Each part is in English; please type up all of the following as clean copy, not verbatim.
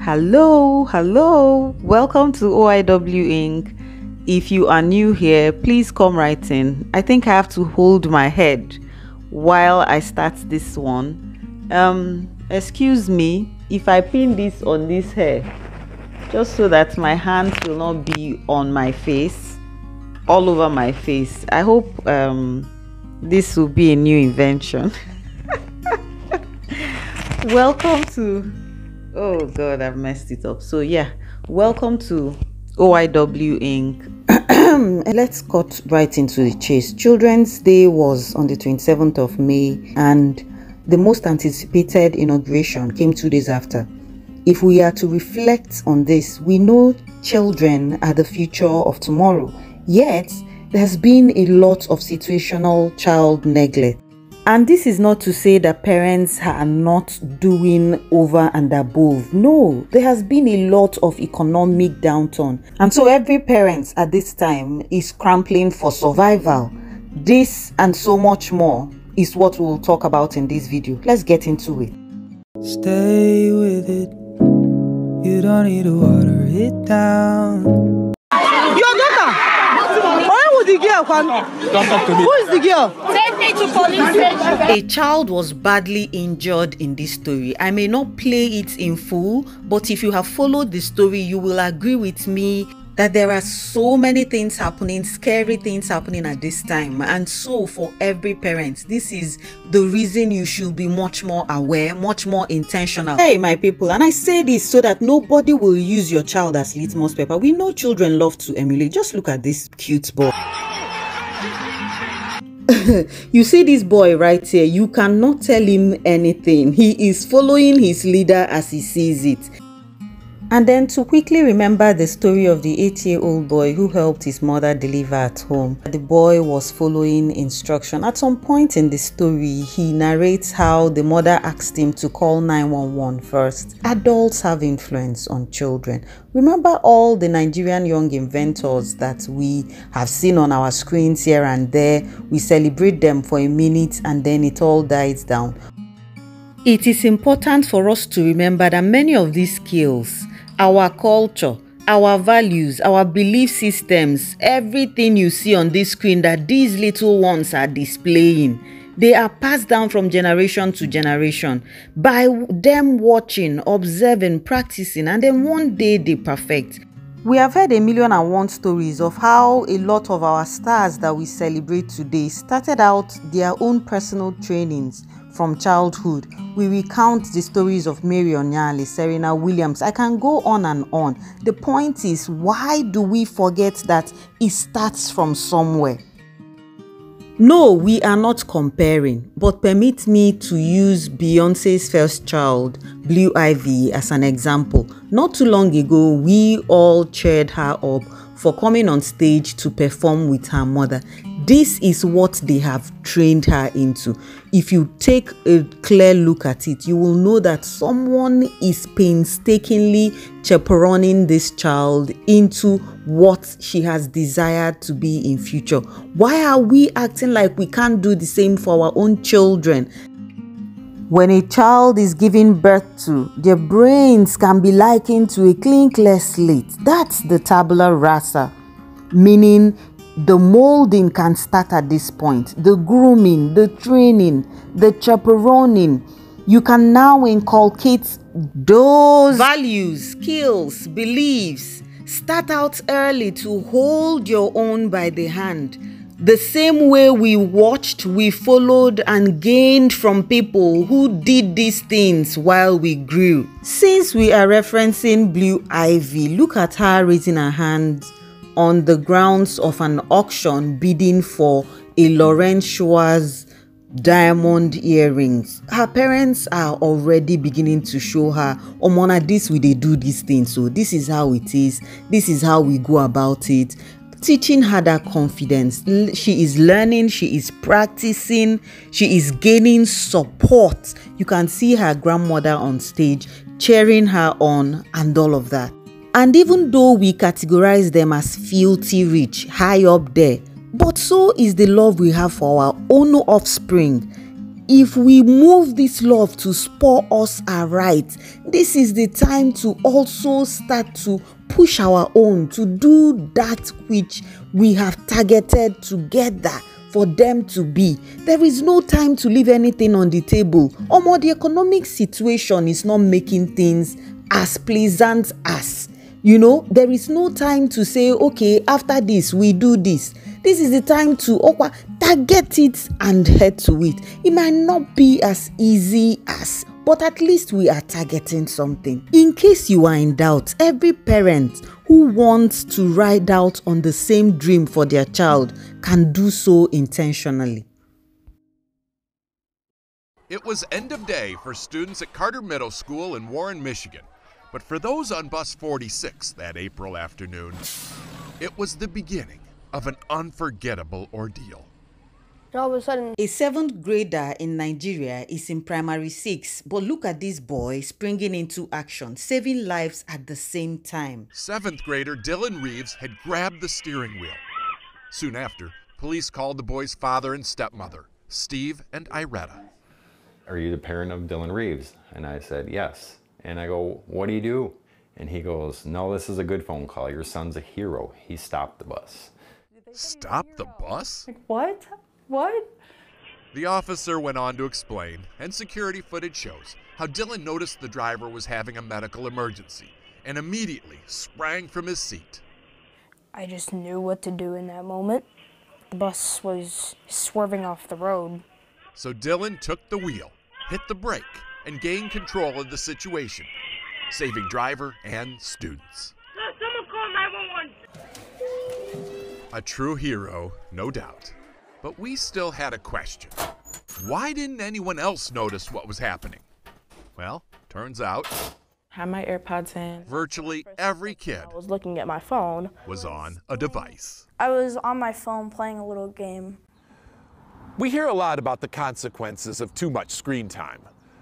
Hello, welcome to O.I.W Inc. If you are new here, please come right in. I think I have to hold my head while I start this one. Excuse me if I pin this on this hair, just so that my hands will not be on my face, all over my face. I hope this will be a new invention. Welcome to, oh god, I've messed it up. So yeah, welcome to O.I.W Inc. Let's cut right into the chase. Children's Day was on the 27th of May, and the most anticipated inauguration came 2 days after. If we are to reflect on this, we know children are the future of tomorrow. Yet, there's been a lot of situational child neglect. And this is not to say that parents are not doing over and above. No, there has been a lot of economic downturn. And so every parent at this time is scrambling for survival. This and so much more is what we'll talk about in this video. Let's get into it. Stay with it. You don't need to water it down. Your daughter! Where was the girl? Don't talk to me. Who is the girl? Take me to police station. A child was badly injured in this story. I may not play it in full, but if you have followed the story, you will agree with me that there are so many things happening, scary things happening at this time. And so for every parent, this is the reason you should be much more aware, much more intentional. Hey, my people, and I say this so that nobody will use your child as litmus paper. We know children love to emulate. Just look at this cute boy. You see this boy right here, you cannot tell him anything. He is following his leader as he sees it. And then to quickly remember the story of the 8-year-old boy who helped his mother deliver at home. The boy was following instruction. At some point in the story, he narrates how the mother asked him to call 911 first. Adults have influence on children. Remember all the Nigerian young inventors that we have seen on our screens here and there. We celebrate them for a minute and then it all dies down. It is important for us to remember that many of these skills, our culture, our values, our belief systems, everything you see on this screen that these little ones are displaying, they are passed down from generation to generation by them watching, observing, practicing, and then one day they perfect. We have heard 1,000,001 stories of how a lot of our stars that we celebrate today started out their own personal trainings from childhood. We recount the stories of Mary Onyale, Serena Williams. I can go on and on. The point is, why do we forget that it starts from somewhere? No, we are not comparing, but permit me to use Beyonce's first child, Blue Ivy, as an example. Not too long ago, we all cheered her up for coming on stage to perform with her mother. This is what they have trained her into. If you take a clear look at it, you will know that someone is painstakingly chaperoning this child into what she has desired to be in future. Why are we acting like we can't do the same for our own children? When a child is giving birth to, their brains can be likened to a clean, clear slate. That's the tabula rasa, meaning the molding can start at this point. The grooming, the training, the chaperoning. You can now inculcate those values, skills, beliefs. Start out early to hold your own by the hand. The same way we watched, we followed and gained from people who did these things while we grew. Since we are referencing Blue Ivy, look at her raising her hand on the grounds of an auction bidding for a Lauren Schwartz diamond earrings. Her parents are already beginning to show her, oh mona, this way they do these things, so this is how it is, this is how we go about it. Teaching her that confidence. She is learning, she is practicing, she is gaining support. You can see her grandmother on stage cheering her on and all of that. And even though we categorize them as filthy rich, high up there, but so is the love we have for our own offspring. if we move this love to spur us aright, this is the time to also start to push our own, to do that which we have targeted together for them to be. There is no time to leave anything on the table. The economic situation is not making things as pleasant as, there is no time to say, okay, after this, we do this. This is the time to target it and head to it. It might not be as easy as, but at least we are targeting something. In case you are in doubt, every parent who wants to ride out on the same dream for their child can do so intentionally. It was end of day for students at Carter Middle School in Warren, Michigan. But for those on bus 46 that April afternoon, it was the beginning of an unforgettable ordeal. All of a sudden, a 7th grader in Nigeria is in primary 6, but look at this boy springing into action, saving lives at the same time. 7th grader Dylan Reeves had grabbed the steering wheel. Soon after, police called the boy's father and stepmother, Steve and Iretta. Are you the parent of Dylan Reeves? And I said, yes. And I go, what do you do? And he goes, no, this is a good phone call. Your son's a hero. He stopped the bus. Stopped the bus? what? What? The officer went on to explain, and security footage shows how Dylan noticed the driver was having a medical emergency and immediately sprang from his seat. I just knew what to do in that moment. The bus was swerving off the road. So Dylan took the wheel, hit the brake, and gained control of the situation, saving driver and students. Someone call 911. A true hero, no doubt. But we still had a question. Why didn't anyone else notice what was happening? Well, turns out, had my AirPods in. Virtually every kid I was looking at my phone. was on a device. I was on my phone playing a little game. We hear a lot about the consequences of too much screen time.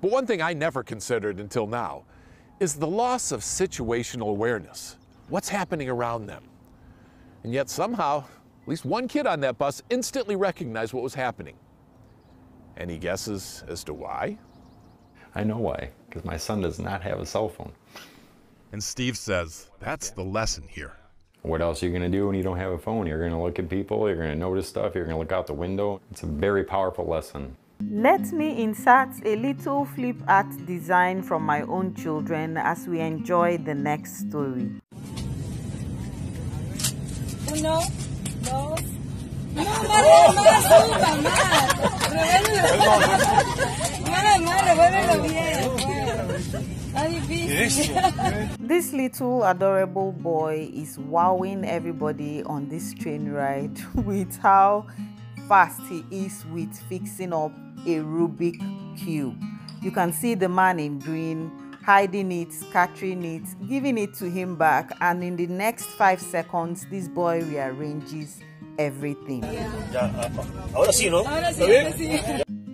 But one thing I never considered until now is the loss of situational awareness. What's happening around them? And yet somehow, at least one kid on that bus instantly recognized what was happening. Any guesses as to why? I know why, because my son does not have a cell phone. And Steve says that's the lesson here. What else are you going to do when you don't have a phone? You're going to look at people, you're going to notice stuff, you're going to look out the window. It's a very powerful lesson. Let me insert a little flip art design from my own children as we enjoy the next story. Uno, dos. No, This little adorable boy is wowing everybody on this train ride with how fast he is with fixing up a Rubik cube. You can see the man in green hiding it, scattering it, giving it to him back, and in the next 5 seconds this boy rearranges everything.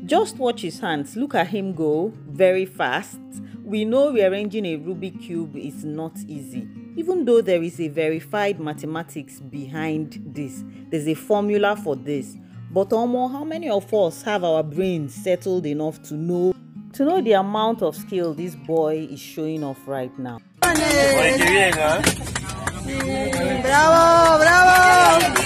Just watch his hands. Look at him go very fast. We know rearranging a Rubik cube is not easy, even though there is a verified mathematics behind this. There's a formula for this. But how many of us have our brains settled enough to know the amount of skill this boy is showing off right now? Bravo, bravo.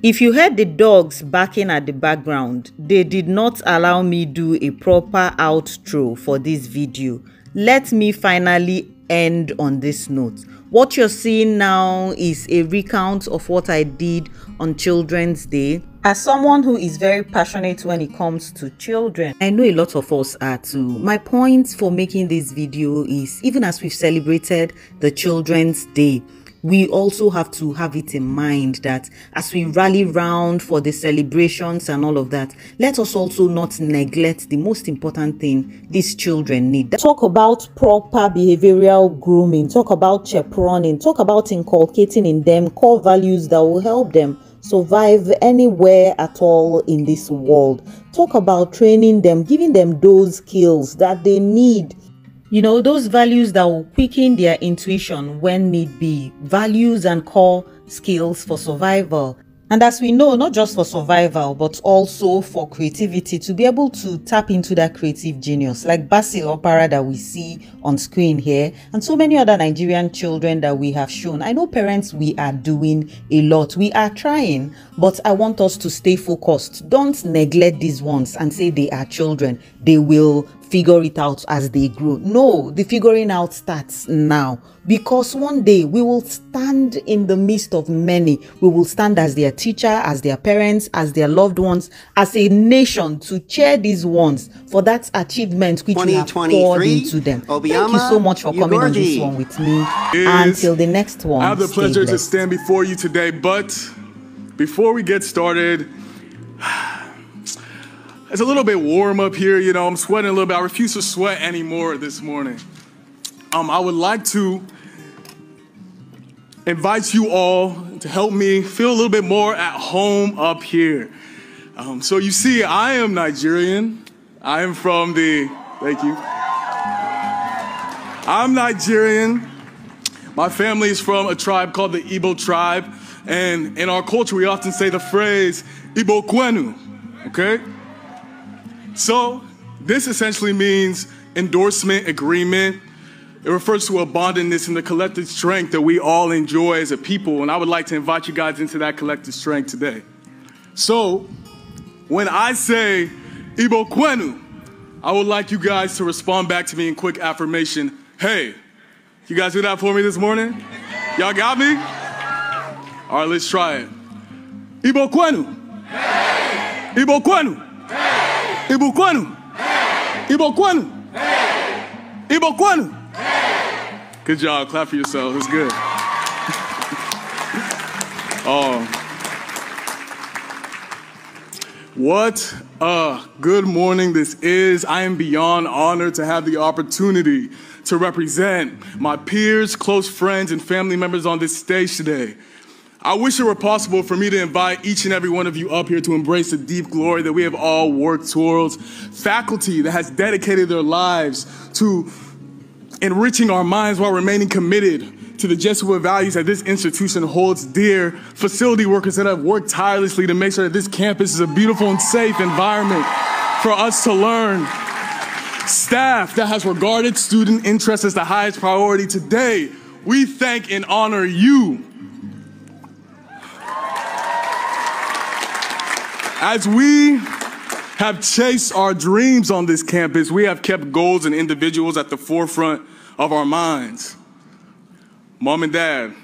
If you heard the dogs barking at the background, they did not allow me do a proper outro for this video. Let me finally end on this note. What you're seeing now is a recount of what I did on Children's Day. As someone who is very passionate when it comes to children, I know a lot of us are too. My point for making this video is, even as we've celebrated the Children's Day, we also have to have it in mind that as we rally round for the celebrations and all of that, let us also not neglect the most important thing these children need. Talk about proper behavioral grooming, talk about chaperoning, talk about inculcating in them core values that will help them survive anywhere at all in this world. Talk about training them, giving them those skills that they need You know, those values that will quicken their intuition when need be, values and core skills for survival. And as we know, not just for survival, but also for creativity, to be able to tap into that creative genius, like Basil Opara that we see on screen here, and so many other Nigerian children that we have shown. I know parents, we are doing a lot. We are trying, but I want us to stay focused. Don't neglect these ones and say they are children. They will figure it out as they grow. No, the figuring out starts now, because one day we will stand in the midst of many. We will stand as their teacher, as their parents, as their loved ones, as a nation, to cheer these ones for that achievement which we have poured into them. Thank you so much for coming on this one with me. Until the next one, I have the pleasure to stand before you today, but before we get started, it's a little bit warm up here, you know, I'm sweating a little bit. I refuse to sweat anymore this morning. I would like to invite you all to help me feel a little bit more at home up here. So you see, I am Nigerian. I am from thank you. I'm Nigerian. My family is from a tribe called the Igbo tribe. And in our culture, we often say the phrase, Igbo kwenu, okay? So this essentially means endorsement, agreement. It refers to a bondedness and the collective strength that we all enjoy as a people. And I would like to invite you guys into that collective strength today. So when I say Igbo kwenu, I would like you guys to respond back to me in quick affirmation. Hey, you guys do that for me this morning? Y'all got me? All right, let's try it. Igbo kwenu. Hey. Igbo kwenu. Hey. Igbo kwenu. Hey. Igbo kwenu. Hey. Igbo kwenu. Hey. Good job. Clap for yourself. It's good. What a good morning this is. I am beyond honored to have the opportunity to represent my peers, close friends, and family members on this stage today. I wish it were possible for me to invite each and every one of you up here to embrace the deep glory that we have all worked towards. Faculty that has dedicated their lives to enriching our minds while remaining committed to the Jesuit values that this institution holds dear. Facility workers that have worked tirelessly to make sure that this campus is a beautiful and safe environment for us to learn. Staff that has regarded student interest as the highest priority. Today, we thank and honor you. As we have chased our dreams on this campus, we have kept goals and individuals at the forefront of our minds. Mom and Dad,